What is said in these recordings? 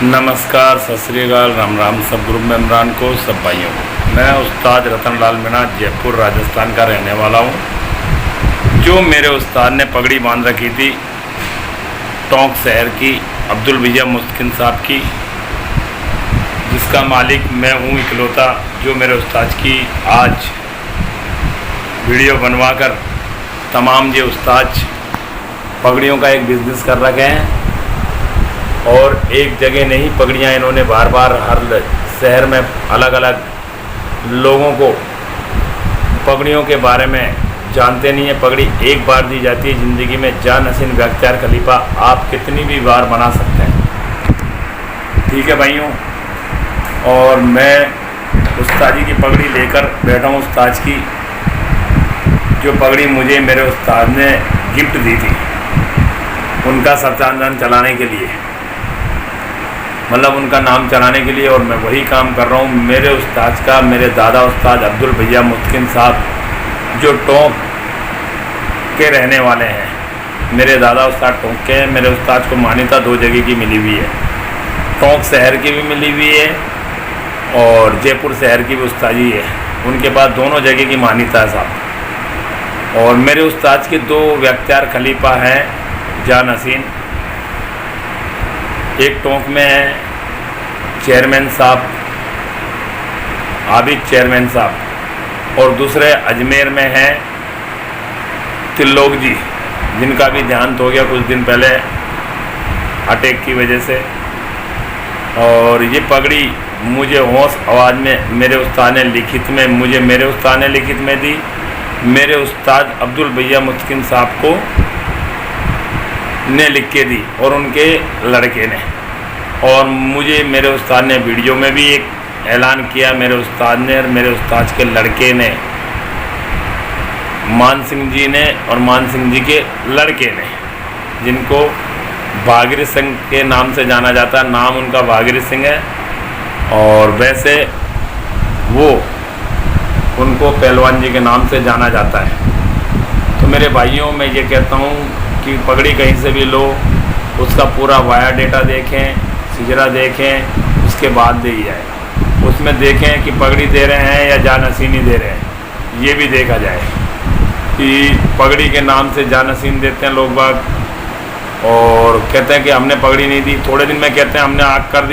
नमस्कार, सत श्री अकाल, राम राम सब ग्रुप मेम्बरान को, सब भाइयों को। मैं उस्ताद रतन लाल मीणा जयपुर राजस्थान का रहने वाला हूँ। जो मेरे उस्ताद ने पगड़ी बांध रखी थी टोंक शहर की अब्दुल भैया मुस्किन साहब की, जिसका मालिक मैं हूँ इकलौता, जो मेरे उस्ताद की आज वीडियो बनवाकर तमाम ये उस्ताद पगड़ियों का एक बिज़नेस कर रखे हैं। और एक जगह नहीं, पगड़ियाँ इन्होंने बार बार हर शहर में अलग अलग लोगों को पगड़ियों के बारे में जानते नहीं है। पगड़ी एक बार दी जाती है ज़िंदगी में, जान हसीन बख्तियार खलीफा आप कितनी भी बार बना सकते हैं। ठीक है भाइयों, और मैं उस्ताद जी की पगड़ी लेकर बैठा हूँ। उस्ताद की जो पगड़ी मुझे मेरे उस्ताद ने गिफ्ट दी थी उनका सरचांदन चलाने के लिए, मतलब उनका नाम चलाने के लिए, और मैं वही काम कर रहा हूँ। मेरे उस्ताद का, मेरे दादा उस्ताद अब्दुल भैया मुस्किन साहब जो टोंक के रहने वाले हैं, मेरे दादा उस्ताद टोंक के हैं। मेरे उस्ताद को मान्यता दो जगह की मिली हुई है, टोंक शहर की भी मिली हुई है और जयपुर शहर की भी उस्तादी है। उनके पास दोनों जगह की मान्यता है साहब। और मेरे उस्ताद के दो बख्तियार खलीफा हैं जान हसीन, एक टोंक में है चेयरमैन साहब आबिद चेयरमैन साहब, और दूसरे अजमेर में है तिल्लोक जी, जिनका भी देहांत हो गया कुछ दिन पहले अटैक की वजह से। और ये पगड़ी मुझे होश आवाज़ में मेरे उस्ताद ने लिखित में मेरे उस्ताद ने लिखित में दी, मेरे उस्ताद अब्दुल भैया मुस्किन साहब को ने लिख के दी और उनके लड़के ने। और मुझे मेरे उस्ताद ने वीडियो में भी एक ऐलान किया, मेरे उस्ताद ने और मेरे उस्ताद के लड़के ने, मान सिंह जी ने और मान सिंह जी के लड़के ने, जिनको भागीरथ सिंह के नाम से जाना जाता है। नाम उनका भागीरथ सिंह है और वैसे वो उनको पहलवान जी के नाम से जाना जाता है। तो मेरे भाइयों, मैं ये कहता हूँ कि पगड़ी कहीं से भी लो, उसका पूरा वाया डेटा देखें, सिजरा देखें, उसके बाद दे जाए। उसमें देखें कि पगड़ी दे रहे हैं या जान हसीनी दे रहे हैं, ये भी देखा जाए कि पगड़ी के नाम से जान हसीन देते हैं लोग बाग और कहते हैं कि हमने पगड़ी नहीं दी। थोड़े दिन में कहते हैं हमने आग कर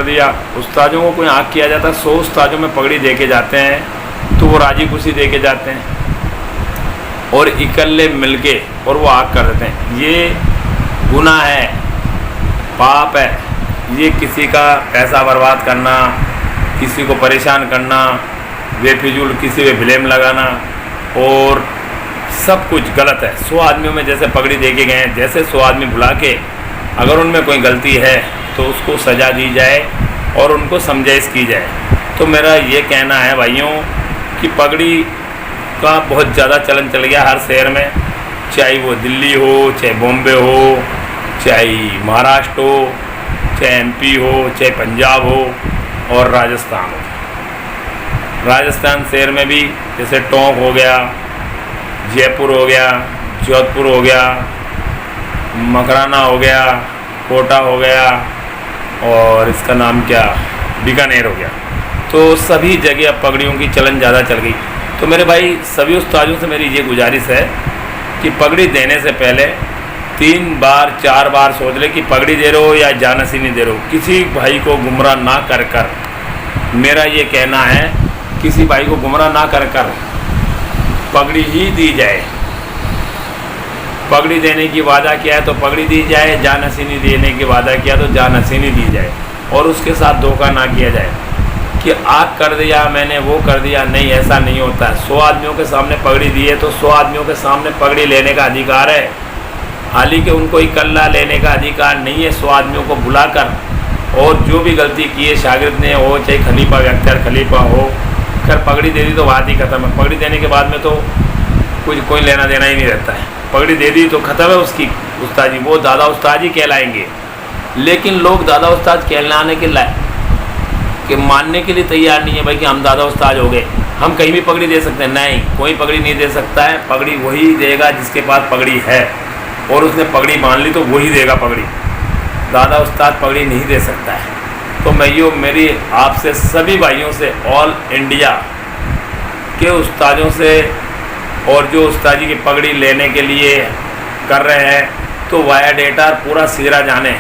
दिया। उस्तादों को कोई आग किया जाता है, 100 उस्तादों में पगड़ी दे के जाते हैं तो वो राजी खुशी दे के जाते हैं और इकल्ले मिलके और वो आग कर देते हैं। ये गुनाह है, पाप है। ये किसी का पैसा बर्बाद करना, किसी को परेशान करना, बेफिजूल किसी पे ब्लेम लगाना, और सब कुछ गलत है। 100 आदमियों में जैसे पगड़ी दे के गए हैं, जैसे 100 आदमी बुला के अगर उनमें कोई गलती है तो उसको सज़ा दी जाए और उनको समझाइश की जाए। तो मेरा ये कहना है भाइयों कि पगड़ी का बहुत ज़्यादा चलन चल गया हर शहर में, चाहे वो दिल्ली हो, चाहे बॉम्बे हो, चाहे महाराष्ट्र हो, चाहे MP हो, चाहे पंजाब हो और राजस्थान हो। राजस्थान शहर में भी जैसे टोंक हो गया, जयपुर हो गया, जोधपुर हो गया, मकराना हो गया, कोटा हो गया और इसका नाम क्या, बीकानेर हो गया। तो सभी जगह अब पगड़ियों की चलन ज़्यादा चल गई। तो मेरे भाई, सभी उस्तादों से मेरी ये गुजारिश है कि पगड़ी देने से पहले 3 बार 4 बार सोच ले कि पगड़ी दे रहे हो या जान हसीनी दे रहे हो। किसी भाई को गुमराह ना कर मेरा ये कहना है, किसी भाई को गुमराह ना कर पगड़ी ही दी जाए। पगड़ी देने की वादा किया है तो पगड़ी दी जाए, जान हसीनी देने की वादा किया तो जान हसीनी दी जाए, और उसके साथ धोखा ना किया जाए कि आग कर दिया मैंने, वो कर दिया। नहीं, ऐसा नहीं होता है। 100 आदमियों के सामने पगड़ी दी है तो 100 आदमियों के सामने पगड़ी लेने का अधिकार है। हालांकि उनको इकल्ला लेने का अधिकार नहीं है। 100 आदमियों को बुलाकर, और जो भी गलती की है शागिर्द ने हो, चाहे खलीफा बख्तियार खलीफा हो, खैर पगड़ी दे दी तो बात ही ख़त्म है। पगड़ी देने के बाद में तो कुछ कोई लेना देना ही नहीं रहता है। पगड़ी दे दी तो ख़त्म है उसकी उस्तादी, वो दादा उस्ताद ही कहलाएंगे। लेकिन लोग दादा उस्ताद कहलाने के मानने के लिए तैयार नहीं है भाई कि हम दादा उस्ताद हो गए, हम कहीं भी पगड़ी दे सकते हैं। नहीं, कोई पगड़ी नहीं दे सकता है। पगड़ी वही देगा जिसके पास पगड़ी है, और उसने पगड़ी बांध ली तो वही देगा पगड़ी। दादा उस्ताद पगड़ी नहीं दे सकता है। तो मैं यूँ मेरी आपसे सभी भाइयों से, ऑल इंडिया के उस्तादों से, और जो उस्तादी की पगड़ी लेने के लिए कर रहे हैं तो वाया डेटा पूरा सिरा जाने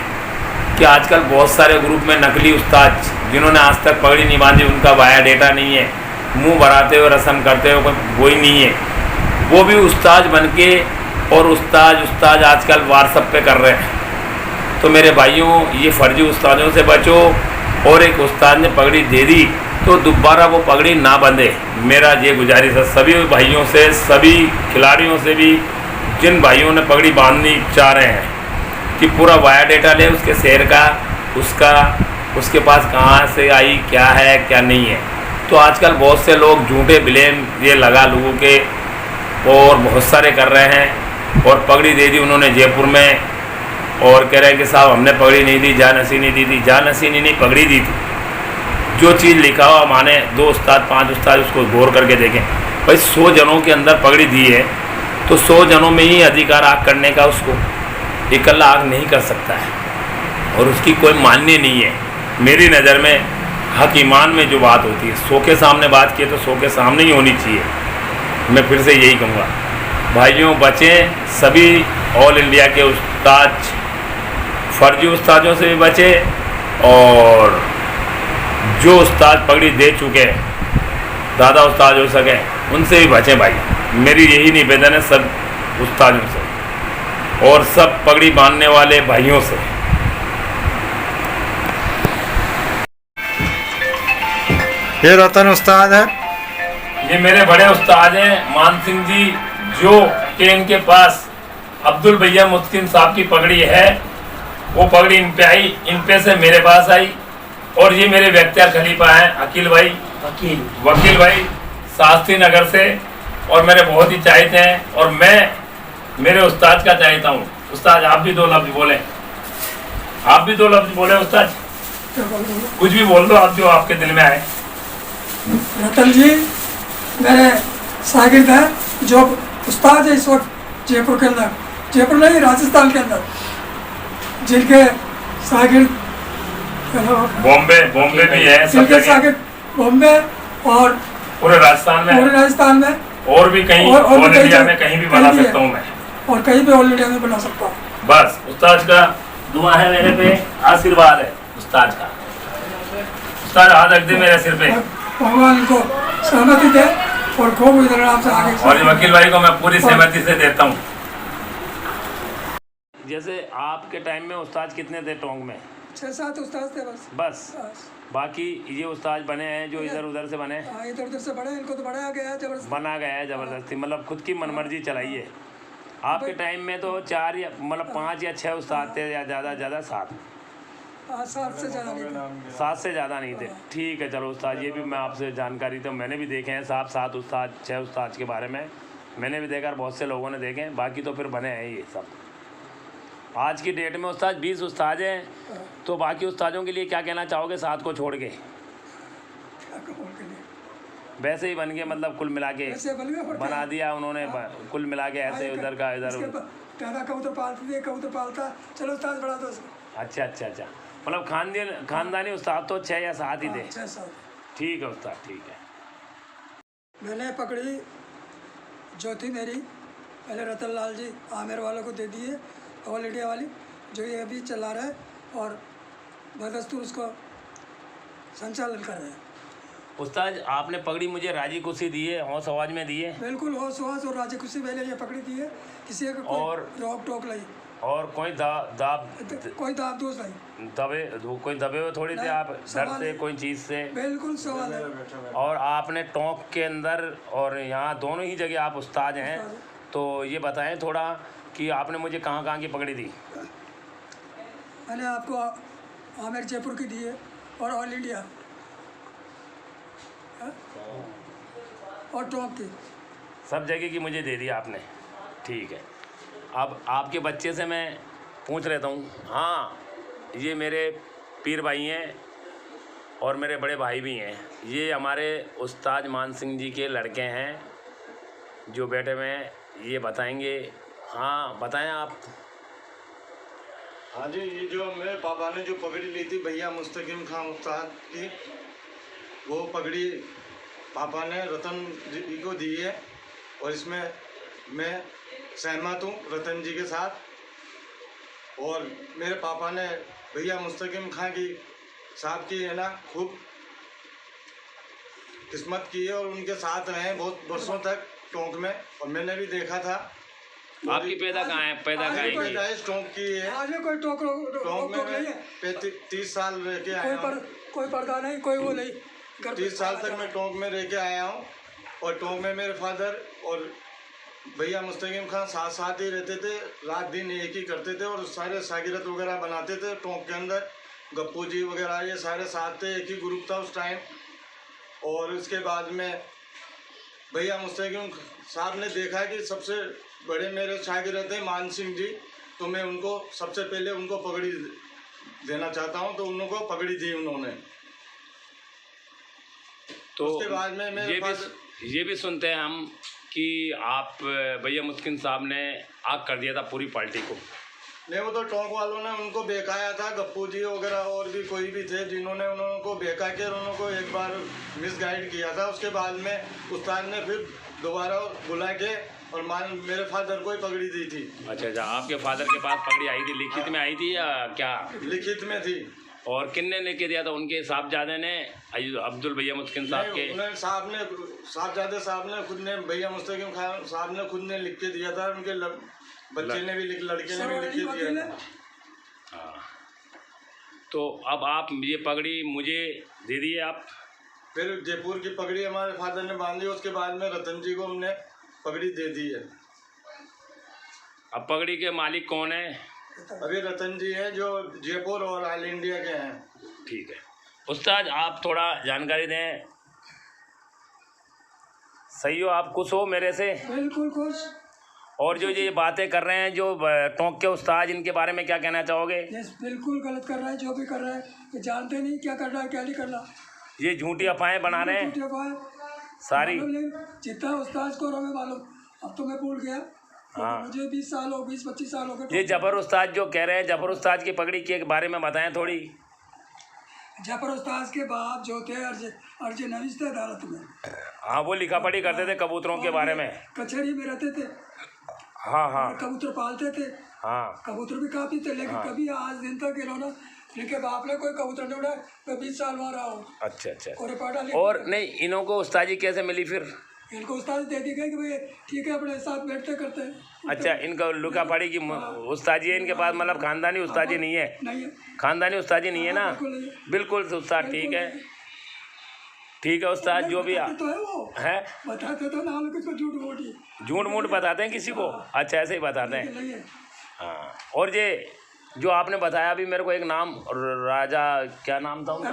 कि आजकल बहुत सारे ग्रुप में नकली उस्ताद जिन्होंने आज तक पगड़ी नहीं बांधी, उनका वाया डेटा नहीं है, मुंह भराते हुए रस्म करते हुए कोई नहीं है, वो भी उस्ताद बन के और उस्ताद आजकल व्हाट्सएप पे कर रहे हैं। तो मेरे भाइयों, ये फर्जी उस्तादों से बचो। और एक उस्ताद ने पगड़ी दे दी तो दोबारा वो पगड़ी ना बंधे, मेरा ये गुजारिश है सभी भाइयों से, सभी खिलाड़ियों से भी, जिन भाइयों ने पगड़ी बांधनी चाह रहे हैं कि पूरा वाया डेटा ले उसके शेर का, उसके पास कहाँ से आई, क्या है क्या नहीं है। तो आजकल बहुत से लोग झूठे ब्लेम ये लगा लोगों के, और बहुत सारे कर रहे हैं। और पगड़ी दे दी उन्होंने जयपुर में, और कह रहे हैं कि साहब हमने पगड़ी नहीं दी, जानसी नहीं दी थी। जानसी नहीं, पगड़ी दी थी। जो चीज़ लिखा हुआ माने, 2 उस्ताद 5 उस्ताद उसको गौर करके देखें। भाई 100 जनों के अंदर पगड़ी दी है तो 100 जनों में ही अधिकार आग करने का उसको इकल्ला आग नहीं कर सकता है, और उसकी कोई मान्य नहीं है। मेरी नज़र में हक ईमान में जो बात होती है, 100 के सामने बात की तो 100 के सामने ही होनी चाहिए। मैं फिर से यही कहूँगा, भाइयों बचें, सभी ऑल इंडिया के उस्ताद फर्जी उस्तादों से भी बचे, और जो उस्ताद पगड़ी दे चुके दादा उस्ताद हो सके उनसे भी बचें भाई। मेरी यही निवेदन है सब उस्तादों से और सब पगड़ी बांधने वाले भाइयों से। ये रतन उस्ताद है, ये मेरे बड़े उस्ताद हैं मान सिंह जी, जो कि इनके पास अब्दुल भैया मुस्किन साहब की पगड़ी है। वो पगड़ी इन पे आई, इन पे से मेरे पास आई। और ये मेरे व्यक्तियार खलीफा हैं अकील भाई, वकील भाई शास्त्री नगर से, और मेरे बहुत ही चाहते हैं, और मैं मेरे उस्ताद का चाहता हूँ। उस्ताद आप भी 2 लफ्ज बोले, आप भी 2 लफ्ज बोले उस्ताद, कुछ भी बोल दो आप जो आपके दिल में आए। रतन जी मेरे शागिर्द हैं, जो उस्ताद है इस वक्त जयपुर के अंदर, जयपुर नहीं राजस्थान के अंदर, जिनके शागिर्द बॉम्बे भी है, सब जिनके शागिर्द बॉम्बे और पूरे राजस्थान में और भी कहीं ऑल इंडिया में कहीं भी बना सकता हूँ मैं, और कहीं भी ऑल इंडिया में बना सकता हूँ। बस उस्ताद का दुआ है मेरे पे, आशीर्वाद है उस्ताद का। उस्ताद हाथ रख दे मेरे सिर पे, भगवान इनको सहमति दे और खूब इधर आराम से आगे। और वकील भाई को मैं पूरी सहमति से देता हूँ। जैसे आपके टाइम में उस्ताद कितने थे टोंक में? 6-7 उस्ताद थे बस। बाकी ये उस्ताद बने हैं जो इधर उधर से बने, इधर उधर से बने, इनको तो बनाया गया है जबरदस्ती, बना गया है जबरदस्ती, मतलब खुद की मनमर्जी चलाई है। आपके टाइम में तो 4 या मतलब 5 या 6 उस्ताद थे, या ज़्यादा 7? 7 से ज़्यादा नहीं थे। 7 से ज़्यादा नहीं थे। ठीक है, चलो उस्ताद, ये भी मैं आपसे जानकारी, तो मैंने भी देखे हैं साहब 7 उस्ताद 6 उस्ताद के बारे में मैंने भी देखा, बहुत से लोगों ने देखे हैं, बाकी तो फिर बने हैं ये सब। आज की डेट में उस्ताद 20 उस्ताद हैं, तो बाकी उस्तादों के लिए क्या कहना चाहोगे 7 को छोड़ के? वैसे ही बन गए, मतलब कुल मिला के बना दिया उन्होंने, कुल मिला के ऐसे उधर का इधर। प्यादा कबूतर पालते थे, कबूतर पालता, चलो उस्ताद बढ़ा दो। अच्छा, मतलब खानदानी उस्ताद तो 6 या 7 ही थे। 6-7। ठीक है उस्ताद, ठीक है। मैंने पकड़ी जो थी मेरी, पहले रतन लाल जी आमिर वालों को दे दी है, ऑल इंडिया वाली, जो ये अभी चला रहा है और बदस्तूर उसको संचालन कर रहे हैं। उस्ताद आपने पगड़ी मुझे राजी खुशी दी है, हौस आवाज में दी है? बिल्कुल हौस आवाज और राजी खुशी मैंने ये पकड़ी दी है, किसी का कोई रोक टोक नहीं, और कोई कोई दाब दोष नहीं, कोई दबे हुए थोड़ी थे आप डर से कोई चीज़ से? बिल्कुल सवाल है। और आपने टोंक के अंदर और यहाँ दोनों ही जगह आप उस्ताद हैं, तो ये बताएं थोड़ा कि आपने मुझे कहाँ की पगड़ी दी? मैंने आपको आमिर जयपुर की दी है और ऑल इंडिया और टॉप की, सब जगह की मुझे दे दिया आपने। ठीक है, अब आपके बच्चे से मैं पूछ लेता हूँ। हाँ, ये मेरे पीर भाई हैं और मेरे बड़े भाई भी हैं। ये हमारे उस्ताद मान सिंह जी के लड़के हैं जो बैठे हुए हैं, ये बताएंगे। हाँ बताएं आप। हाँ जी, ये जो मेरे पापा ने जो पगड़ी ली थी भैया मुस्तकिम खान उस्ताद की, वो पगड़ी पापा ने रतन जी को दी है और इसमें मैं सहमत हूँ रतन जी के साथ। और मेरे पापा ने भैया मुस्तकिम खान की साहब की है ना खूब किस्मत की है और उनके साथ रहे बहुत वर्षों तक टोंक में। और मैंने भी देखा था। आपकी पैदा कहाँ है, पैदा कहाँ है? पैदाइश टोंक की है। आज भी कोई टोक टोंक में नहीं है, 30 साल रह के आया हूँ। कोई पर्दा नहीं, कोई वो नहीं। 30 साल तक मैं टोंक में रह के आया हूँ। और टोंक में मेरे फादर और भैया मुस्तकिम खान साथ साथ ही रहते थे, रात दिन एक ही करते थे और सारे शागिरत वगैरह बनाते थे टोंक के अंदर। गप्पू जी वगैरह ये सारे साथ थे, एक ही ग्रुप था उस टाइम। और उसके बाद में भैया मुस्तकिम साहब ने देखा कि सबसे बड़े मेरे शागिर्द थे मान सिंह जी, तो मैं उनको सबसे पहले उनको पगड़ी देना चाहता हूं, तो उनको पगड़ी दी उन्होंने। तो उसके बाद में मेरे पास ये भी सुनते हैं हम कि आप भैया मुस्किन साहब ने आग कर दिया था पूरी पार्टी को। नहीं, वो तो टोंक वालों ने उनको बेकाया था, गप्पू जी वगैरह और भी कोई भी थे जिन्होंने उनको बेका के उनको एक बार मिसगाइड किया था। उसके बाद में उस्ताद ने फिर दोबारा बुला के और मेरे फादर को ही पगड़ी दी थी। अच्छा, आपके फादर के पास पगड़ी आई थी, लिखित में आई थी या क्या? लिखित में थी। और किन्ने लेके दिया था? उनके साहबजादे ने, अब्दुल भैया मुस्किन साहब के? साहबजादे साहब ने खुद ने, भैया मुस्तकिम खान साहब ने खुद ने लिख के दिया था। उनके बच्चे ने भी लड़के ने भी लिख के दिया था। हाँ, तो अब आप ये पगड़ी मुझे दे दिए आप। फिर जयपुर की पगड़ी हमारे फादर ने बांधी, उसके बाद में रतन जी को हमने पगड़ी दे दी है। अब पगड़ी के मालिक कौन है? अभी रतन जी हैं जो जयपुर और ऑल इंडिया के हैं। ठीक है उस्ताद, आप थोड़ा जानकारी दें। सही हो, आप खुश हो मेरे से? बिल्कुल खुश। और जो ये बातें कर रहे हैं जो टोंक के उस्ताद, इनके बारे में क्या कहना चाहोगे? बिल्कुल गलत कर रहा है, जो भी कर रहा है ये जानते नहीं क्या कर रहा है क्या नहीं कर रहा। ये झूठी अफवाहें बना रहे हैं सारी। जितना उस्ताद को हमें मालूम, अब तो मैं भूल गया। हाँ, मुझे 20-25 साल हो गए। ये जफर उस्ताद जो कह रहे हैं, जफर उस्ताद की पगड़ी के बारे में बताएं थोड़ी। जफर उस्ताद के बाप जो थे अर्जुन नवीस थे अदालत में। हाँ, वो लिखा पढ़ी करते थे कबूतरों के बारे में। कचहरी में रहते थे। हाँ हाँ, कबूतर पालते थे। हाँ, कबूतर भी काफी थे, लेकिन कभी आज दिन तक इन्होंने, इनके बाप ने कोई कबूतर नहीं उड़ाया। मैं 20 साल वहाँ रहा हूँ। अच्छा। और नहीं, इन्हों को उस्तादी कैसे मिली फिर? इनको उस्ताद दे दी गई कि भाई ठीक है अपने साथ बैठते करते हैं। अच्छा, इनका लुका पड़ी की उस्तादी है इनके पास, मतलब खानदानी उस्तादी नहीं है? नहीं है, खानदानी उस्तादी नहीं है ना? बिल्कुल उस्ताद, ठीक है ठीक है उस्ताद, जो भी तो है वो है बताते तो ना, किसको झूठ मूठ बताते हैं किसी को? अच्छा, ऐसे ही बताते हैं। हाँ, और ये जो आपने बताया अभी मेरे को एक नाम, राजा, क्या नाम था उनका?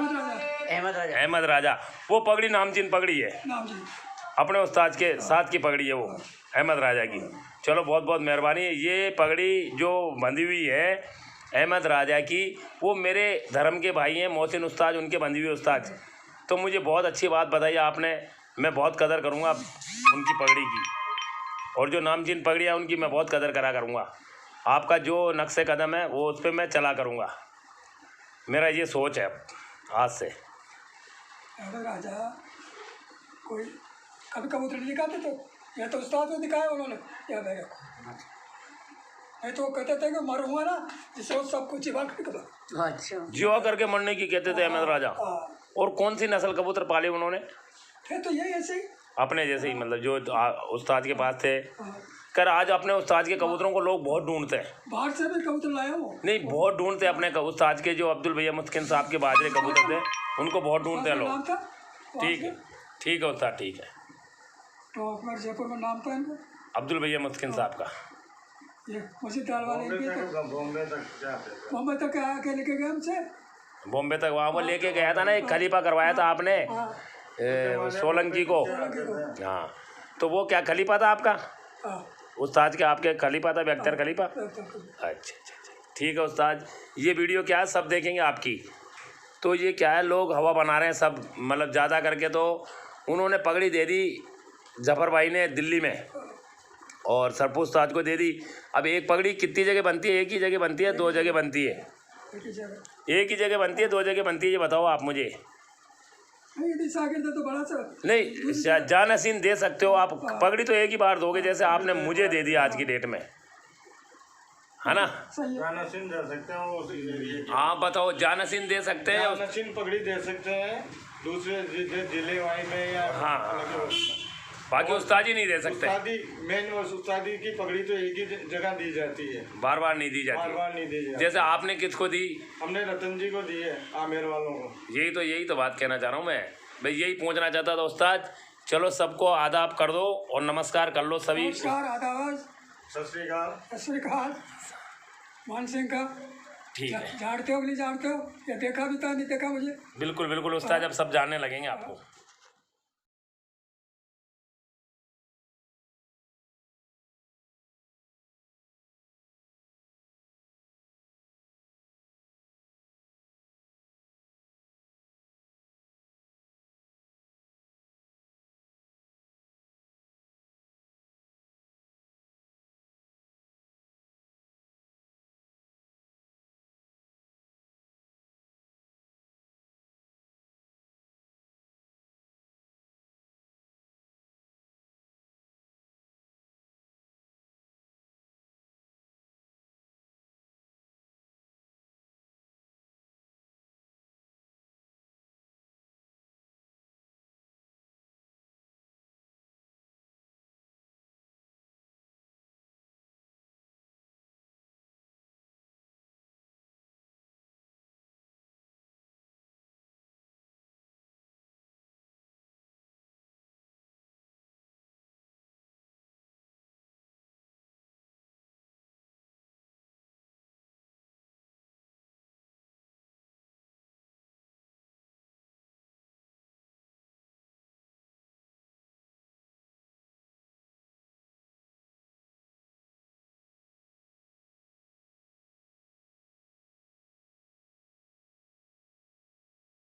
अहमद राजा। वो पगड़ी नामचीन पगड़ी है, अपने उस्ताद के साथ की पगड़ी है वो, अहमद राजा की। चलो, बहुत बहुत मेहरबानी। ये पगड़ी जो बंधी हुई है अहमद राजा की, वो मेरे धर्म के भाई हैं मोहसिन उस्ताद, उनके बंधी हुई उस्ताद। तो मुझे बहुत अच्छी बात बताई आपने, मैं बहुत कदर करूँगा उनकी पगड़ी की। और जो नामचीन पगड़ी है उनकी मैं बहुत कदर करा करूँगा। आपका जो नक्शे कदम है वो उस पर मैं चला करूँगा, मेरा ये सोच है आज से। राजा कोई कभी कबूतर नहीं दिखाते थे, या तो उस्ताद को दिखाया उन्होंने, याद है नहीं तो कहते थे कि मरूंगा ना जिससे वो सब कुछ चिपा कर। अच्छा, जीवा करके मरने की कहते थे अहमद राजा। और कौन सी नस्ल कबूतर पाले उन्होंने? थे तो यही ऐसे ही अपने जैसे ही, मतलब जो उस्ताद के पास थे। कर आज अपने उस्ताद के कबूतरों को लोग बहुत ढूंढते हैं। बाहर से भी कबूतर लाया वो? नहीं, बहुत ढूंढते हैं अपने उस्ताद के, जो अब्दुल भैया मुस्किन साहब के बाजरे कबूतर थे, उनको बहुत ढूंढते हैं लोग। ठीक है उस्ताद, ठीक है। तो अपना जयपुर में नाम था इनका, अब्दुल भैया मुस्किन साहब का। ये मस्जिद दाल वाले बॉम्बे तक आके लेके गए हमसे। बॉम्बे तक वहाँ वो लेके गया था ना, एक खलीफा करवाया था आपने सोलंकी को। हाँ, तो वो क्या खलीफा था आपका? उस्ताद के आपके खलीफा था, अख्तर खलीफा। अच्छा, ठीक है उस्ताद। ये वीडियो क्या है, सब देखेंगे आपकी। तो ये क्या है, लोग हवा बना रहे हैं सब, मतलब ज़्यादा करके। तो उन्होंने पगड़ी दे दी जफर भाई ने दिल्ली में, और सरपू उस्ताद को दे दी। अब एक पगड़ी कितनी जगह बनती है? एक ही जगह बनती है, 2 जगह बनती है? एक ही जगह। एक ही जगह बनती है, 2 जगह बनती है, ये बताओ आप मुझे। नहीं यदि शागिर्द है तो बड़ा सा नहीं, जानसीन दे सकते हो आप, पगड़ी तो एक ही बार दोगे, जैसे आपने मुझे दे दी आज की डेट में, है ना? सही है। जानसीन दे सकते हैं उस एरिया की। हाँ बताओ, जानसीन दे सकते हैं? जानसीन पगड़ी दे सकते हैं दूसरे जिले वाई में या हाँ, अलग बाकी उस्तादी नहीं दे सकते। उस्तादी मेन उस्तादी की पगड़ी तो एक ही जगह दी जाती है, बार बार नहीं दी बार जाती। बार नहीं दी जाती। जैसे आपने किसको दी? हमने रतन जी को दी है, आमेर वालों को। यही तो बात कहना चाह रहा हूँ मैं भाई, यही पूछना चाहता था उस्ताद। चलो सबको आदाब कर दो और नमस्कार कर लो सभी। नमस्कार, आदाब, सत श्री अकाल। सत श्री अकाल। मान सिंह का ठीक है, जानते हो कि नहीं जानते हो, या देखा भी था नहीं देखा मुझे? बिल्कुल बिल्कुल उस्ताद, अब सब जानने लगेंगे आपको।